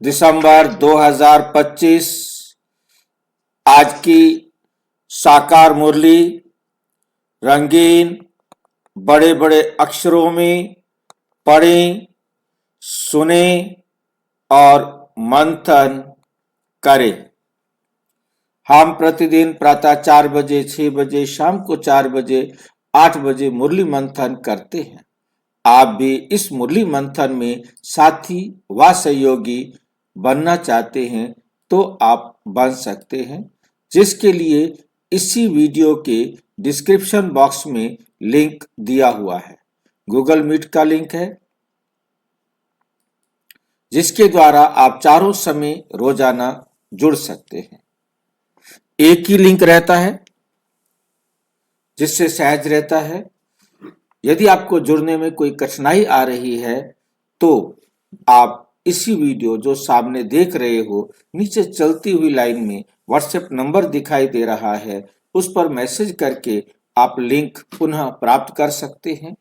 दिसंबर 2025। आज की साकार मुरली रंगीन बड़े बड़े अक्षरों में पढ़ें, सुने और मंथन करें। हम प्रतिदिन प्रातः 4 बजे, 6 बजे, शाम को 4 बजे, 8 बजे मुरली मंथन करते हैं। आप भी इस मुरली मंथन में साथी व सहयोगी बनना चाहते हैं तो आप बन सकते हैं, जिसके लिए इसी वीडियो के डिस्क्रिप्शन बॉक्स में लिंक दिया हुआ है। गूगल मीट का लिंक है, जिसके द्वारा आप चारों समय रोजाना जुड़ सकते हैं। एक ही लिंक रहता है, जिससे सहज रहता है। यदि आपको जुड़ने में कोई कठिनाई आ रही है तो आप इसी वीडियो जो सामने देख रहे हो, नीचे चलती हुई लाइन में व्हाट्सएप नंबर दिखाई दे रहा है, उस पर मैसेज करके आप लिंक पुनः प्राप्त कर सकते हैं,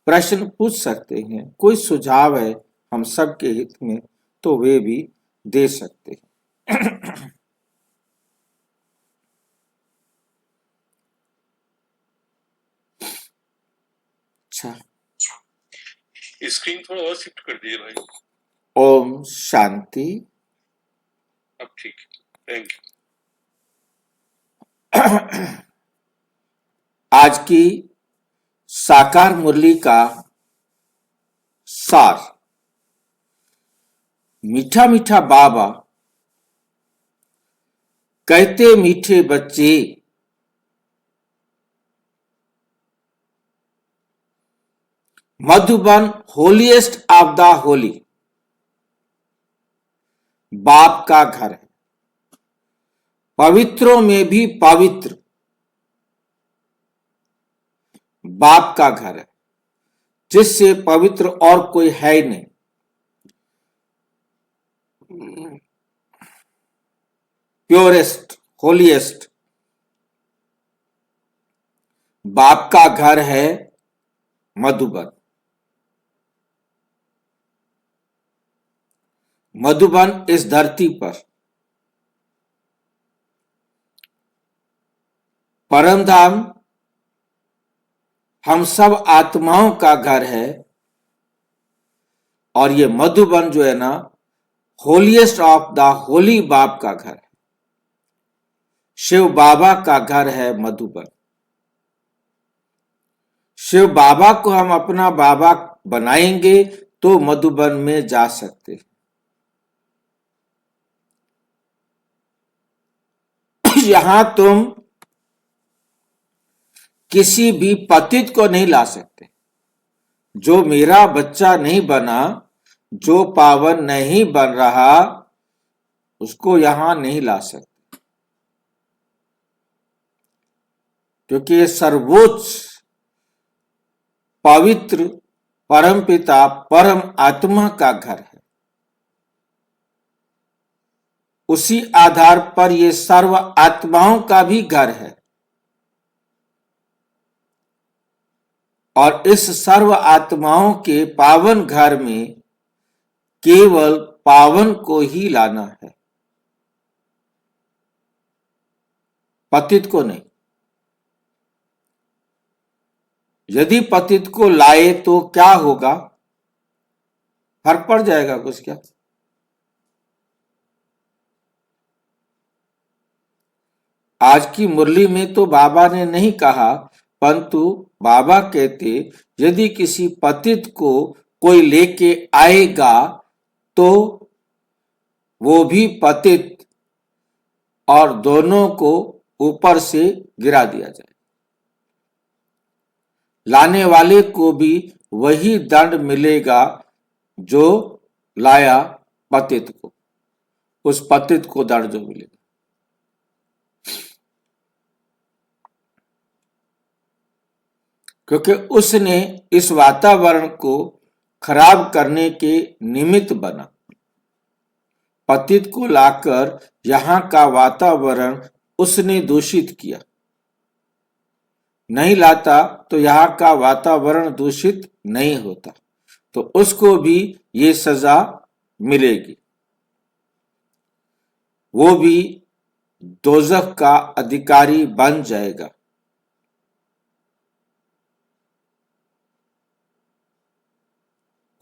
प्रश्न पूछ सकते हैं, कोई सुझाव है हम सबके हित में तो वे भी दे सकते हैं। अच्छा, स्क्रीन थोड़ा और शिफ्ट कर दिए भाई। ओम शांति। अब ठीक, थैंक यू। आज की साकार मुरली का सार। मीठा मीठा बाबा कहते मीठे बच्चे, Madhuban holiest of the Holi बाप का घर है, पवित्रों में भी पवित्र बाप का घर है, जिससे पवित्र और कोई है ही नहीं। प्योरेस्ट, होलीएस्ट बाप का घर है मधुबन। मधुबन इस धरती पर परम धाम हम सब आत्माओं का घर है, और ये मधुबन जो है ना, होलीएस्ट ऑफ द होली बाप का घर है। शिव बाबा का घर है मधुबन। शिव बाबा को हम अपना बाबा बनाएंगे तो मधुबन में जा सकते हैं। यहां तुम किसी भी पतित को नहीं ला सकते। जो मेरा बच्चा नहीं बना, जो पावन नहीं बन रहा, उसको यहां नहीं ला सकते, क्योंकि ये सर्वोच्च पवित्र परमपिता परम आत्मा का घर है। उसी आधार पर ये सर्व आत्माओं का भी घर है, और इस सर्व आत्माओं के पावन घर में केवल पावन को ही लाना है, पतित को नहीं। यदि पतित को लाए तो क्या होगा? फर्क पड़ जाएगा कुछ क्या? आज की मुरली में तो बाबा ने नहीं कहा, परंतु बाबा कहते यदि किसी पतित को कोई लेके आएगा तो वो भी पतित, और दोनों को ऊपर से गिरा दिया जाए। लाने वाले को भी वही दंड मिलेगा जो लाया पतित को, उस पतित को दंड जो मिलेगा। क्योंकि उसने इस वातावरण को खराब करने के निमित्त बना। पतित को लाकर यहां का वातावरण उसने दूषित किया। नहीं लाता तो यहां का वातावरण दूषित नहीं होता, तो उसको भी ये सजा मिलेगी। वो भी दोजख का अधिकारी बन जाएगा।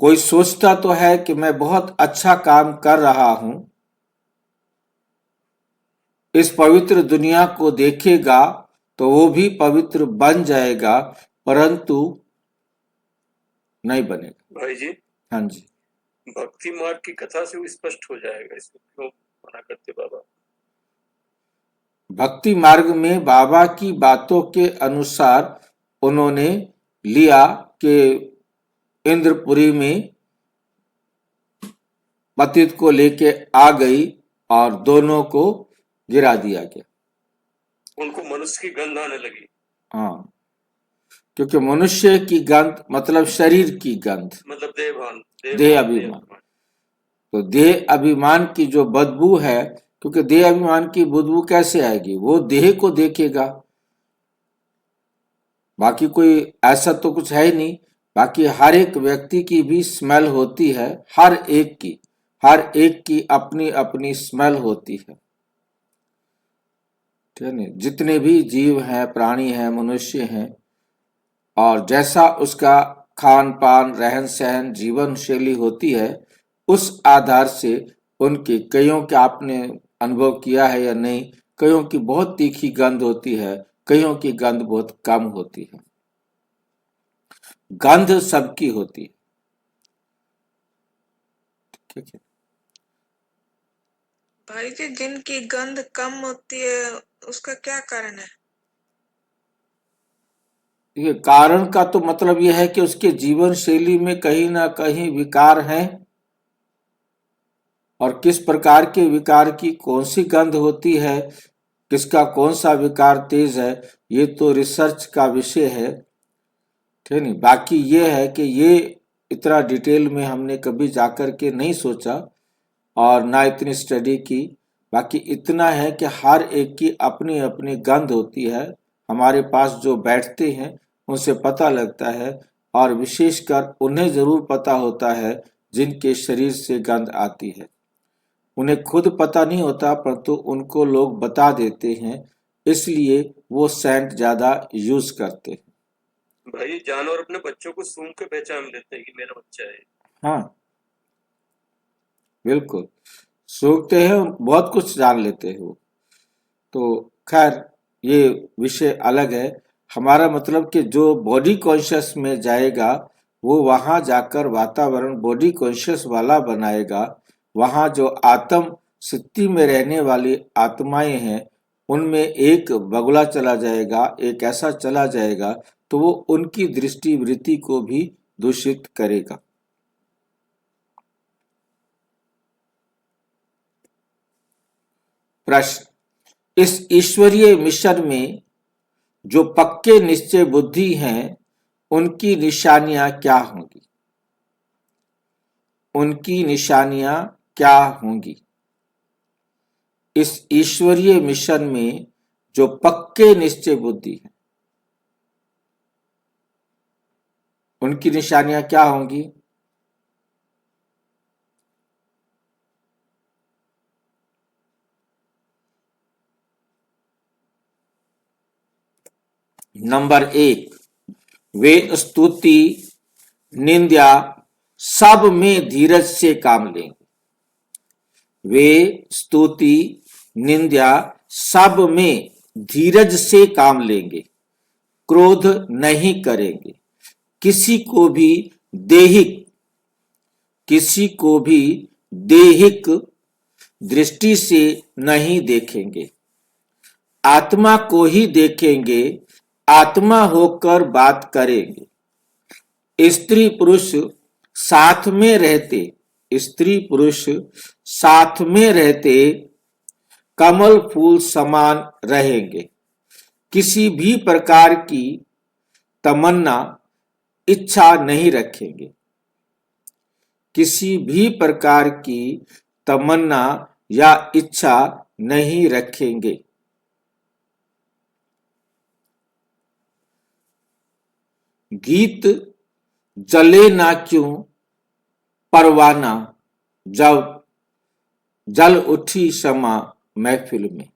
कोई सोचता तो है कि मैं बहुत अच्छा काम कर रहा हूं, इस पवित्र दुनिया को देखेगा तो वो भी पवित्र बन जाएगा, परंतु नहीं बनेगा। भाई जी, हाँ जी, भक्ति मार्ग की कथा से वो स्पष्ट हो जाएगा, इसको क्यों मना करते बाबा? भक्ति मार्ग में बाबा की बातों के अनुसार उन्होंने लिया कि इंद्रपुरी में पतित को लेके आ गई और दोनों को गिरा दिया गया। उनको मनुष्य की गंध आने लगी। हाँ, क्योंकि मनुष्य की गंध मतलब शरीर की गंध, मतलब देहभान, देह अभिमान। तो देह अभिमान की जो बदबू है, क्योंकि देह अभिमान की बदबू कैसे आएगी? वो देह को देखेगा, बाकी कोई ऐसा तो कुछ है ही नहीं। बाकी हर एक व्यक्ति की भी स्मेल होती है, हर एक की अपनी अपनी स्मेल होती है, ठीक है ना? जितने भी जीव हैं, प्राणी हैं, मनुष्य हैं, और जैसा उसका खान पान, रहन सहन, जीवन शैली होती है, उस आधार से उनके कईयों के आपने अनुभव किया है या नहीं, कईयों की बहुत तीखी गंध होती है, कईयों की गंध बहुत कम होती है। गंध सबकी होती है, ठीक है। भाई जी, जिनकी गंध कम होती है उसका क्या कारण है? ये कारण का तो मतलब यह है कि उसके जीवन शैली में कहीं ना कहीं विकार है, और किस प्रकार के विकार की कौन सी गंध होती है, किसका कौन सा विकार तेज है, ये तो रिसर्च का विषय है, ठीक नहीं। बाकी ये है कि ये इतना डिटेल में हमने कभी जाकर के नहीं सोचा और ना इतनी स्टडी की। बाकी इतना है कि हर एक की अपनी अपनी गंध होती है, हमारे पास जो बैठते हैं उनसे पता लगता है, और विशेषकर उन्हें जरूर पता होता है जिनके शरीर से गंध आती है। उन्हें खुद पता नहीं होता, परंतु उनको लोग बता देते हैं, इसलिए वो सेंट ज्यादा यूज करते हैं। भाई, जानवर अपने बच्चों को सूंघ के पहचान लेते हैं कि मेरा बच्चा है। हाँ, बिल्कुल सूंघते हैं, बहुत कुछ जान लेते हैं वो। तो खैर ये विषय अलग है। हमारा मतलब कि जो बॉडी कॉन्शियस में जाएगा वो वहां जाकर वातावरण बॉडी कॉन्शियस वाला बनाएगा। वहां जो आत्म सिद्धि में रहने वाली आत्माएं हैं, उनमें एक बगुला चला जाएगा, एक ऐसा चला जाएगा, तो वो उनकी दृष्टि वृत्ति को भी दूषित करेगा। प्रश्न, इस ईश्वरीय मिशन में जो पक्के निश्चय बुद्धि हैं, उनकी निशानियां क्या होंगी? उनकी निशानियां क्या होंगी? इस ईश्वरीय मिशन में जो पक्के निश्चय बुद्धि हैं, उनकी निशानियां क्या होंगी? नंबर 1, वे स्तुति निंदा सब में धीरज से काम लेंगे। वे स्तुति निंदा सब में धीरज से काम लेंगे, क्रोध नहीं करेंगे, किसी को भी देहिक दृष्टि से नहीं देखेंगे, आत्मा को ही देखेंगे, आत्मा होकर बात करेंगे। स्त्री पुरुष साथ में रहते कमल फूल समान रहेंगे। किसी भी प्रकार की तमन्ना इच्छा नहीं रखेंगे, किसी भी प्रकार की तमन्ना या इच्छा नहीं रखेंगे। गीत जले ना क्यों परवाना, जब जल उठी क्षमा महफिल में।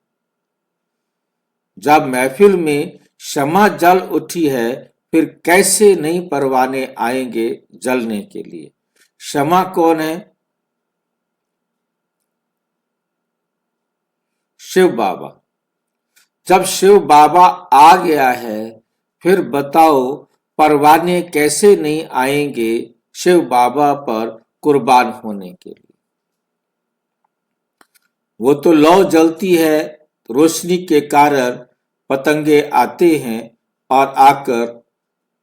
जब महफिल में क्षमा जल उठी है, फिर कैसे नहीं परवाने आएंगे जलने के लिए। क्षमा कौन है? शिव बाबा। जब शिव बाबा आ गया है, फिर बताओ परवाने कैसे नहीं आएंगे शिव बाबा पर कुर्बान होने के लिए। वो तो लौ जलती है, रोशनी के कारण पतंगे आते हैं और आकर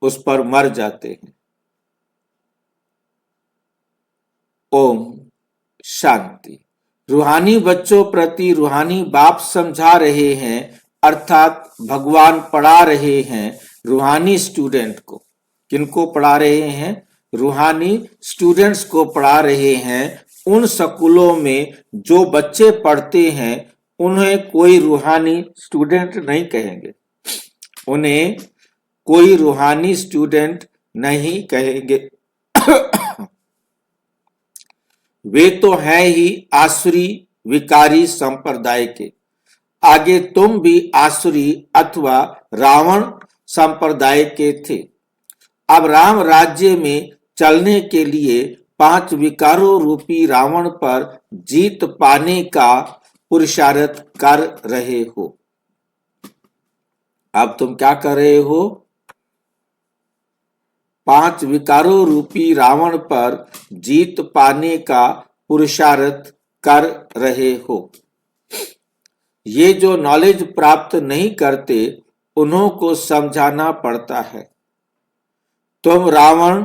उस पर मर जाते हैं। ओम शांति। रूहानी बच्चों प्रति रूहानी बाप समझा रहे हैं, अर्थात भगवान पढ़ा रहे हैं रूहानी स्टूडेंट को। किनको पढ़ा रहे हैं? रूहानी स्टूडेंट्स को पढ़ा रहे हैं। उन स्कूलों में जो बच्चे पढ़ते हैं उन्हें कोई रूहानी स्टूडेंट नहीं कहेंगे, उन्हें कोई रूहानी स्टूडेंट नहीं कहेंगे। वे तो हैं ही आसुरी विकारी संप्रदाय के। आगे तुम भी आसुरी अथवा रावण संप्रदाय के थे। अब राम राज्य में चलने के लिए 5 विकारों रूपी रावण पर जीत पाने का पुरुषार्थ कर रहे हो। अब तुम क्या कर रहे हो? 5 विकारों रूपी रावण पर जीत पाने का पुरुषार्थ कर रहे हो। ये जो नॉलेज प्राप्त नहीं करते उन्हों को समझाना पड़ता है। तुम रावण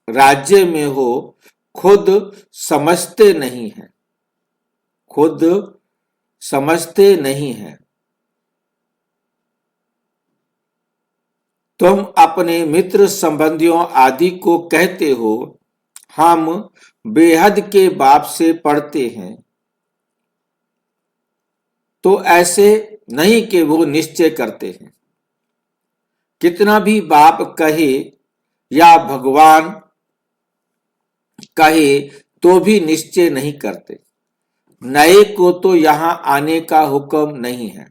राज्य में हो, खुद समझते नहीं है, खुद समझते नहीं है। तुम अपने मित्र संबंधियों आदि को कहते हो हम बेहद के बाप से पढ़ते हैं, तो ऐसे नहीं कि वो निश्चय करते हैं। कितना भी बाप कहे या भगवान कहे तो भी निश्चय नहीं करते। नए को तो यहां आने का हुक्म नहीं है,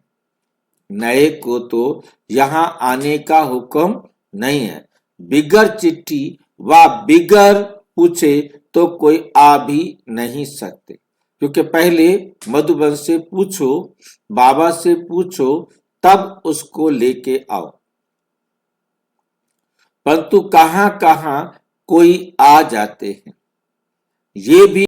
नए को तो यहां आने का हुक्म नहीं है। बिगर चिट्ठी व बिगर पूछे तो कोई आ भी नहीं सकते, क्योंकि पहले मधुबन से पूछो, बाबा से पूछो, तब उसको लेके आओ। परंतु कहां कहां कोई आ जाते हैं। ये भी